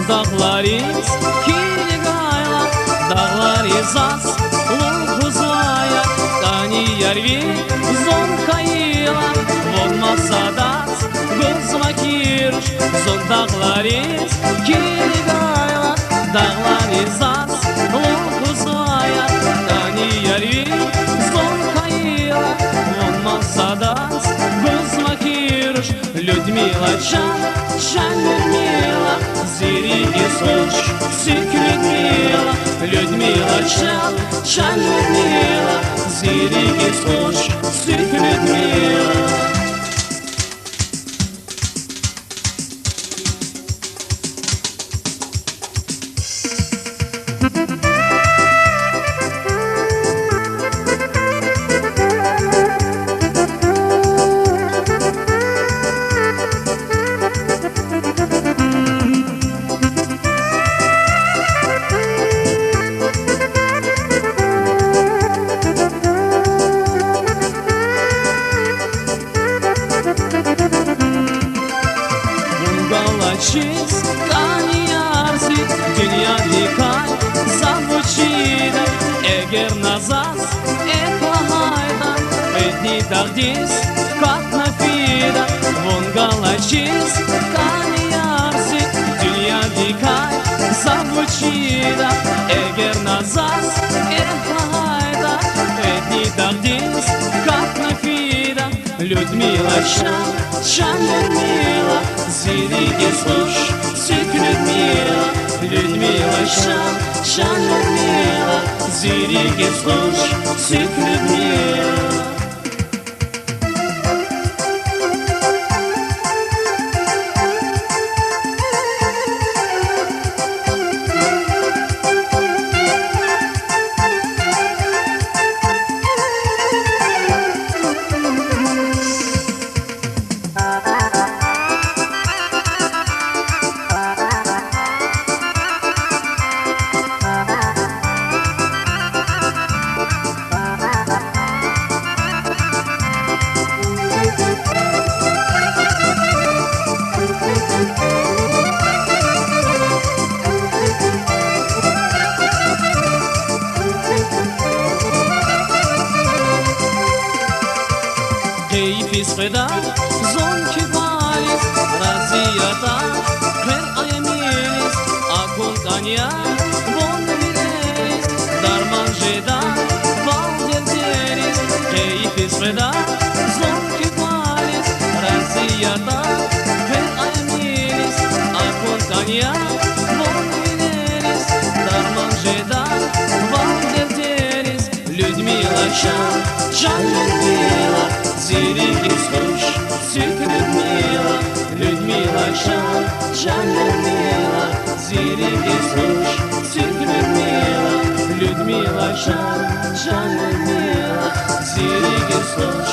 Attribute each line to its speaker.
Speaker 1: Dağlarız kilgayla, dağlarız az lukuzlaya, Daniyar vi zonkayla, olmasa da gözüme kirş. Zon dağlarız kilgayla, dağlarız az lukuzlaya, Daniyar vi zonkayla, olmasa da gözüme kirş. Людмила, Чан Людмила, зириги слуш, сик Людмила, Людмила, Чан Людмила, зириги слуш, сик Людмила. Чиз каниярси, dünya dikay zavuçida, eğer nazas eklahayda, edni dağdis katna fida, vongala çiz kaniyarsi, dünya dikay zavuçida, eğer nazas eklahayda, edni dağdis katna fida. Людмила, Чан Людмила, зириги слуш, сик Людмила, Людмила, Чан Людмила, зириги слуш, сик Людмила. Keyfis feda, zonki valis, raziyata, her ayemilis, akontanya, von virelis, darman jeda, valderderiz. Keyfis feda, zonki valis, raziyata, her ayemilis, akontanya, von virelis, darman jeda, valderderiz. Людмила, Чан Людмила, зириги слуш, сик Людмила, Людмила, Чан Людмила, зириги слуш, сик Людмила, Людмила, Чан Людмила, зириги слуш,